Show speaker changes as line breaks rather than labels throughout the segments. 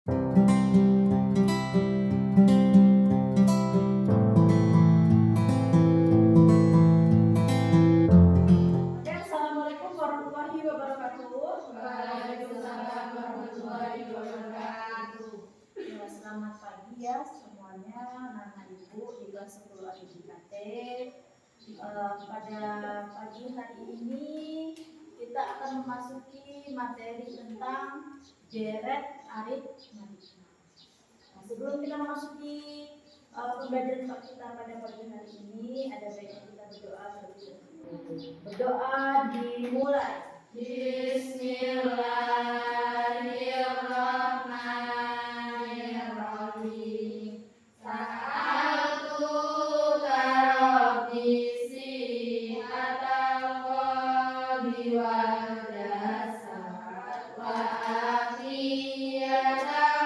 Assalamualaikum warahmatullahi wabarakatuh.
Waalaikumsalam warahmatullahi wabarakatuh.
Ya, selamat pagi ya semuanya, anak ibu di kelas 10 ADJKT. Pada pagi hari ini kita akan memasuki materi tentang deret aritmatika. Nah, sebelum kita memasuki pembelajaran kita pada pagi hari ini, ada baiknya kita berdoa terlebih dahulu. Berdoa dimulai.
Bismillahirrahmanirrahim. Sa'altu tarabbi sihatal qalbi wal jasad wa afiyatal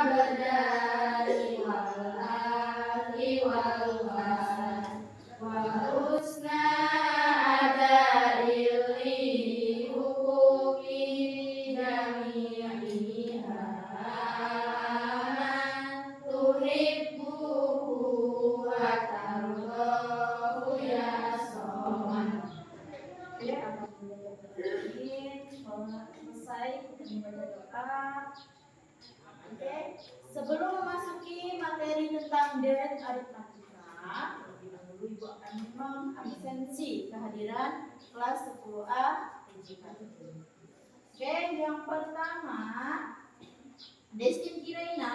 abdani wal ahli wal walad wa husna ada'il hukuki jami'iha tuhibbuhu wa tardahu ya soman.
Oke, alhamdulillah selesai kita membaca doa. Oke, sebelum memasuki materi tentang deret aritmatika, terlebih dahulu ibu akan mengabsensi kehadiran kelas 10A ADJKT. Oke, yang pertama Destin Kiraina,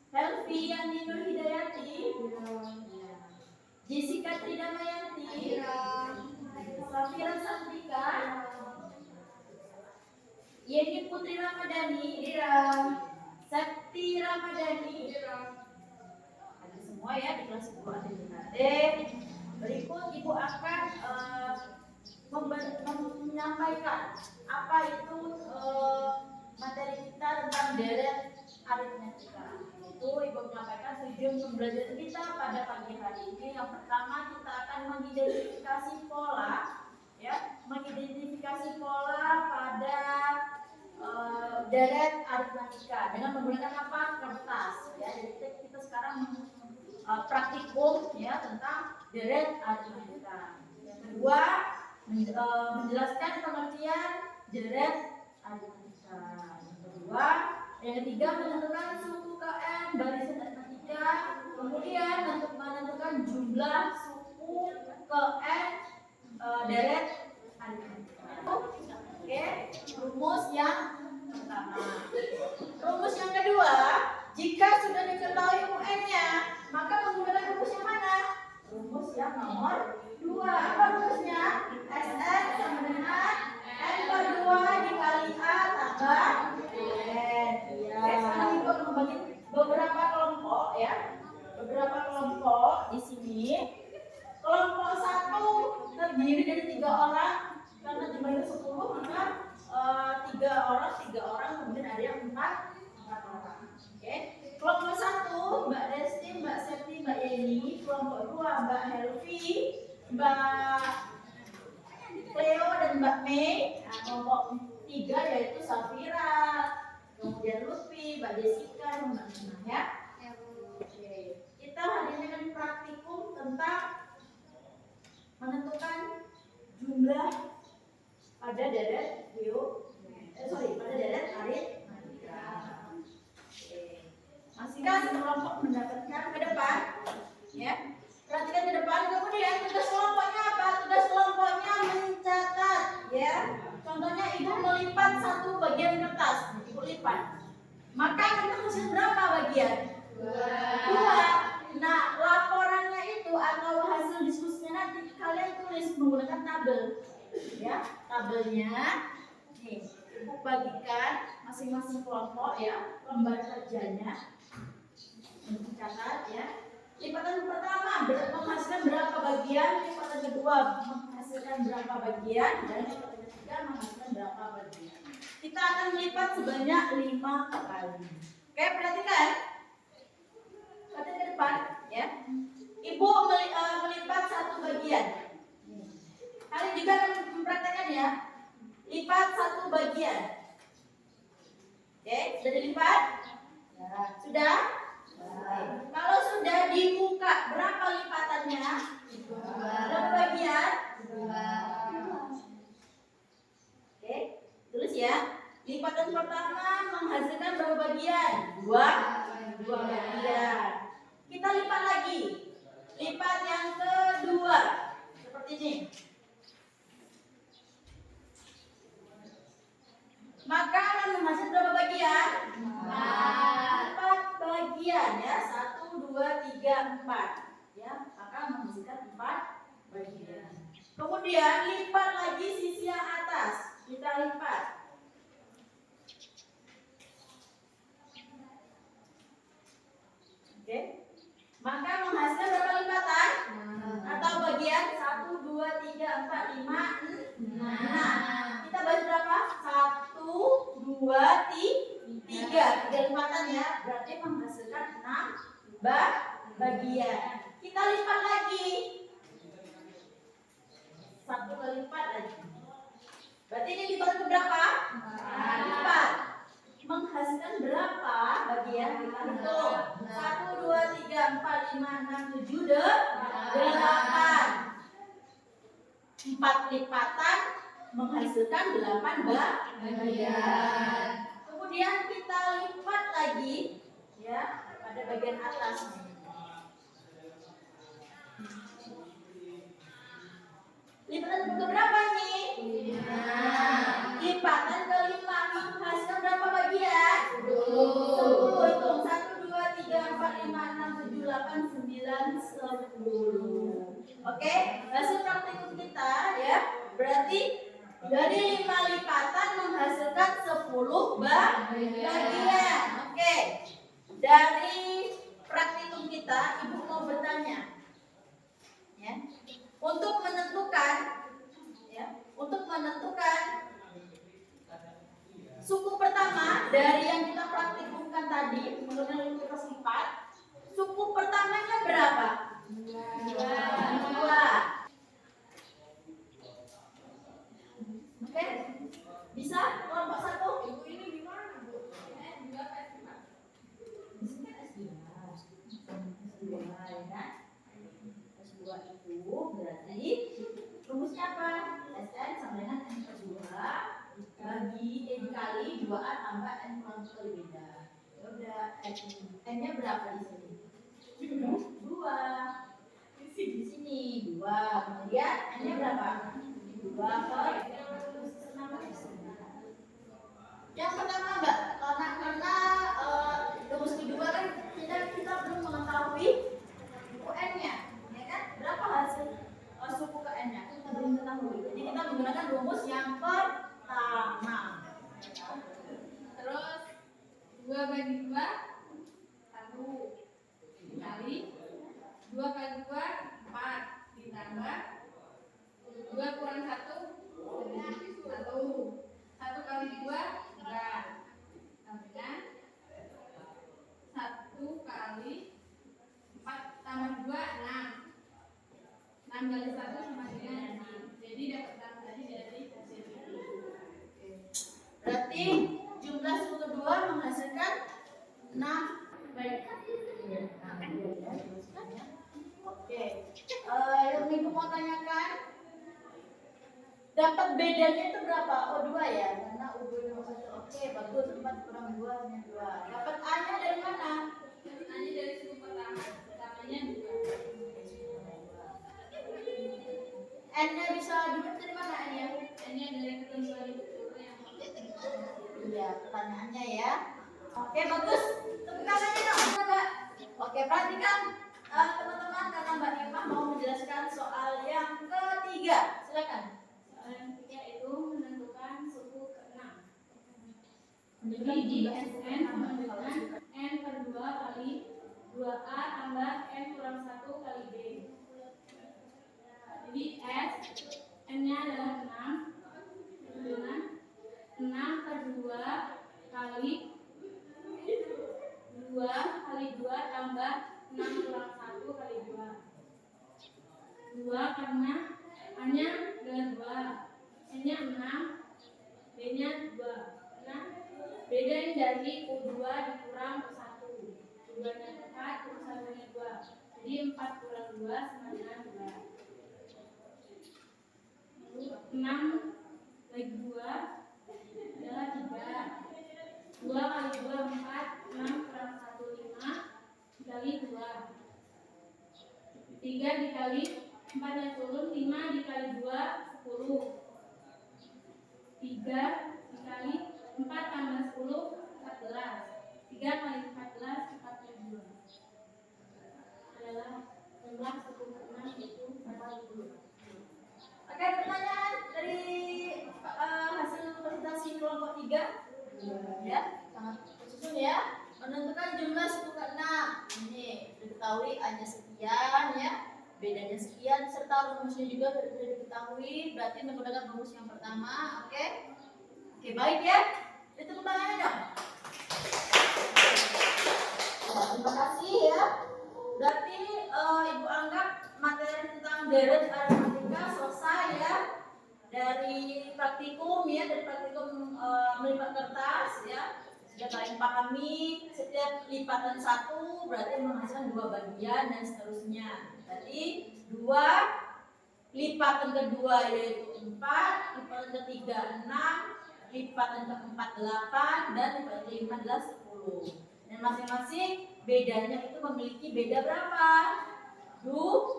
Helvi Yani Nur Hidayati, Jessica Tridamayanti, Safira Santika, Yeni Putri Ramadhani, Sakti Ramadhani. Ada semua ya di kelas 10 ADJKT. Berikut ibu akan menyampaikan apa itu materi kita tentang deret aritmatika. Itu ibu menyampaikan tujuan pembelajaran kita pada pagi hari ini. Yang pertama kita akan mengidentifikasi pola, ya, mengidentifikasi pola pada deret aritmatika dengan menggunakan apa? Kertas. Ya, jadi kita sekarang praktikum ya tentang deret aritmatika. Yang kedua menjelaskan pengertian deret aritmatika. Yang ketiga menentukan suku KN barisan aritmatika. Kemudian untuk menentukan jumlah suku KN deret aritmatika. Oke, rumus yang pertama. Rumus yang kedua, jika sudah diketahui UN-nya, maka menggunakan rumus yang mana? Rumus yang nomor 2. Apa rumusnya? SN sama dengan N per 2 dikali A tambah N. Oke, sekarang ibu akan membagi beberapa kelompok ya. Beberapa kelompok di sini. Kelompok 1 terdiri dari 3 orang. Karena jumlahnya 10, maka 3 orang, kemudian ada yang 4 orang. Oke. Kelompok 1 Mbak Desti, Mbak Septi, Mbak Yeni. Kelompok 2 Mbak Helvi, Mbak Cleo dan Mbak Mei. Nah, kelompok 3 yaitu Safira, kemudian Lutfi, Mbak Jessica, dan Mbak Nina ya. Oke. Kita hari ini akan praktikum tentang menentukan jumlah pada deret pada deret aritmatika. Masing-masing kelompok mendapatkan ke depan, ya. Perhatikan ke depan. Kemudian tugas kelompoknya apa? Tugas kelompoknya mencatat, ya. Contohnya ibu melipat satu bagian kertas, ibu lipat. Maka kita mesti berapa bagian? 2. Nah, laporannya itu atau hasil diskusinya nanti kalian tulis menggunakan tabel, ya. Tabelnya, nih, ibu bagikan masing-masing kelompok ya, lembar kerjanya. Untuk catat ya. Lipatan pertama menghasilkan berapa bagian, lipatan kedua menghasilkan berapa bagian, dan lipatan ketiga menghasilkan berapa bagian. Kita akan melipat sebanyak 5 kali. Oke, perhatikan. Perhatikan ke depan ya. Ibu melipat satu bagian. Kalian juga akan mempraktekkan ya. Lipat satu bagian. Sudah dilipat? Ya. Sudah? Kalau sudah dibuka, berapa lipatannya? Berapa bagian? Oke, tulis ya. Lipatan pertama menghasilkan berapa bagian? Dua bagian. Kita lipat lagi. Lipat yang kedua. Seperti ini. Maka akan menghasilkan berapa bagian? 4 bagian ya. 1, 2, 3, 4. Ya, maka menghasilkan 4 bagian. Kemudian lipat lagi sisi yang atas. Kita lipat. Oke. Maka menghasilkan berapa lipatan? Atau bagian 1, 2, 3, 4, 5, 6. Kita bahas berapa? 1, 2, 3. 3 lipatan ya. Berarti menghasilkan 6 bagian. Kita lipat lagi. 1 kali lipat lagi. Berarti ini lipatan berapa? 4. Menghasilkan berapa bagian? Kita hitung. 1, 2, 3, 4, 5, 6, 7, 8. 4 lipatan menghasilkan 8 bagian. Kemudian kita lipat lagi ya pada bagian atasnya. Lipatan berapa nih? Lipatan kelima menghasilkan berapa bagian? 10. Hitung 1, 2, 3, 4, 5, 6, 7, 8, 9, 10. Oke, hasil praktikum kita ya. Berarti dari 5 lipatan menghasilkan 10 bagian. Oke. Dari praktikum kita, Ibu mau bertanya. Ya. Untuk menentukan suku pertama dari yang kita praktikumkan tadi, menurut kita lipat, suku pertamanya berapa? 2. Oke, bisa kelompok 1? Ibu ini di mana, Bu? S2 S4. S2 ya kan? S2 itu berarti rumusnya apa? Sn sama dengan n per 2 dikali 2a tambah n kurang 1 kali beda. Ya udah, n-nya berapa di sini? 2. Di sini 2. Kemudian n-nya berapa? 2 per 6. Yang pertama Mbak, karena rumus kedua kan kita belum mengetahui UN-nya, ya kan? Berapa hasil suku ke N-nya? Kita belum ketahui. Jadi kita menggunakan rumus yang pertama.
Terus 2 bagi 2 1 dikali 2 kali 2 4 ditambah 2 kurang 1 1 kali 2 3 tambahkan 1 kali 4 tambah 2 6 kali 1 sama dengan 6. Jadi dapat tadi dari hasil ini.
Berarti jumlah suku kedua menghasilkan 6 baik. Oke. Yang Ibu mau tanyakan, dapat bedanya itu berapa? Oh 2 ya, karena U2 1. Oke, bagus. 4 kurang 2 hanya 2. Dapat A-nya dari mana?
A-nya dari suku pertamanya 2.
N-nya bisa dibuat dari mana N-nya?
N-nya dari ketentuan itu yang
iya, pertanyaannya ya. Oke, bagus. Tepuk tangannya dong, Mbak. Oke, perhatikan teman-teman, karena Mbak Irma mau menjelaskan soal yang ketiga. Silakan.
soal yang ketiga itu menentukan suku ke-6.
Jadi
Jadi Sn sama dengan N per 2 kali 2A tambah N kurang 1 kali B. Jadi S N-nya adalah 6 dengan 6 per 2 kali 2 tambah 6 kurang 1 kali 2. 2 karena A-nya adalah 2, N-nya 6, B-nya 2. Nah, Bedain dari U2 dikurang U1. U2-nya 4, U1-nya 2. Jadi 4 kurang 2 sama dengan 2. Lalu 6 bagi 2 adalah 3. 2 kali 2, 4. 6 kurang 1, 5. Dikali 2. 3 dikali 4 nya turun, 5 dikali 2, 10. 3 dikali 4 tambah 10, 14. 3 kali 14, 42. Adalah jumlah 1/6 itu 40.
Oke, pertanyaan dari hasil presentasi kelompok 3. Ya, sangat tersusun ya. Menentukan jumlah 1/6. Ini diketahui hanya sekian ya. Bedanya sekian serta rumusnya juga sudah diketahui. Berarti menggunakan rumus yang pertama. Oke. Oke, baik ya. Tepuk tangannya dong. Terima kasih ya. Berarti Ibu anggap materi tentang deret aritmatika selesai ya. Dari praktikum ya, dari praktikum melipat kertas ya. Sudah kalian pahami setiap lipatan satu berarti menghasilkan 2 bagian dan seterusnya. Tadi 2, lipatan kedua yaitu 4, lipatan ketiga 6, lipatan keempat 8, dan lipatan kelima adalah 10. Dan masing-masing bedanya itu memiliki beda berapa? 2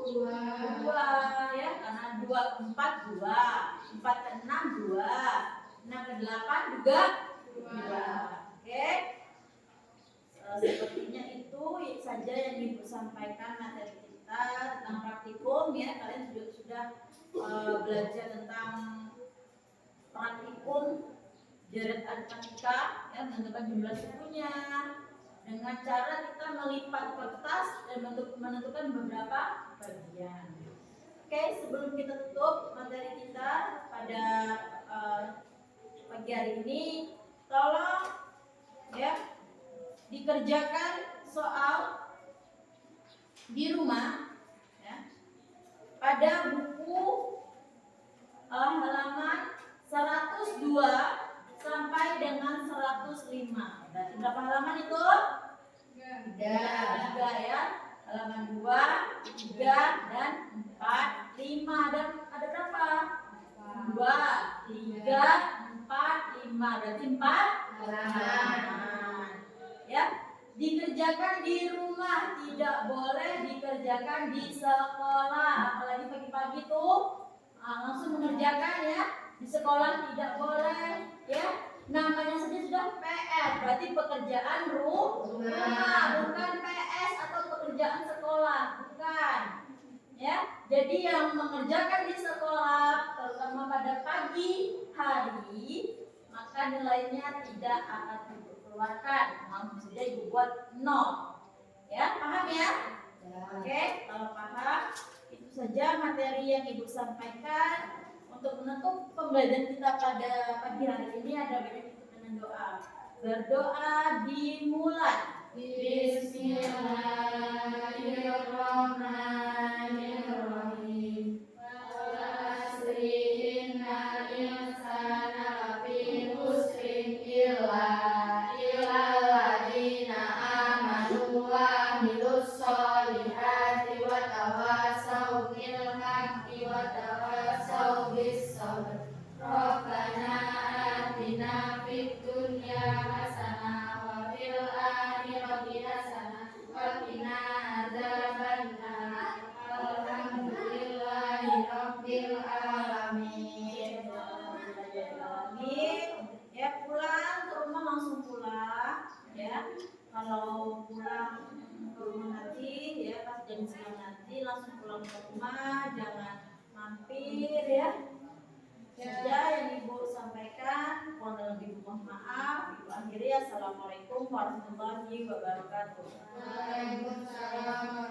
ya, karena 2 ke 4 2, 4 ke 6 2, 6 ke 8 juga 2. Oke. Sepertinya itu saja yang Ibu sampaikan materi kita tentang praktikum ya. Kalian juga sudah belajar tentang praktikum deret aritmatika ya, menentukan jumlah sukunya dengan cara kita melipat kertas dan menentukan beberapa bagian. Oke, sebelum kita tutup materi kita pada pagi hari ini, tolong ya dikerjakan soal di rumah ya, pada buku halaman 102 sampai dengan 105. Berarti berapa halaman itu? 3 ya. Halaman 2, 3, dan 4, 5. Dan ada berapa? 2, 3, 4, 5. Berarti 4 halaman. Ya. Dikerjakan di rumah, tidak boleh dikerjakan di sekolah. Apalagi pagi-pagi tuh langsung mengerjakan ya. Di sekolah tidak boleh ya. Namanya saja sudah PR, berarti pekerjaan rumah, bukan PS atau pekerjaan sekolah, bukan. Ya, jadi yang mengerjakan di sekolah, terutama pada pagi hari, maka nilainya tidak akan dikeluarkan. Langsung saja Ibu buat 0. Ya, paham ya? Oke, kalau paham, itu saja materi yang Ibu sampaikan. Untuk menutup pembelajaran kita pada pagi hari ini ada banyak dengan doa. Berdoa dimulai. Bismillahirrahmanirrahim. Wal-asri innal insana lafi khusrin illa illalladzina amanu wa amilus solihati wa tawasaw bil haqqi wa tawasaw bis sabr. Rabbana atina fid dunya hasanah wa fil akhirati hasanah wa qina adzabannar. Alhamdulillahi rabbil alamin. Ya, pulang ke rumah langsung pulang ya. Kalau pulang ke rumah nanti ya pas jam siang nanti langsung pulang ke rumah, jangan mampir ya. Saja yang Ibu sampaikan, mohon lebih mohon maaf. Ibu akhiri, assalamualaikum warahmatullahi wabarakatuh.
Waalaikumsalam.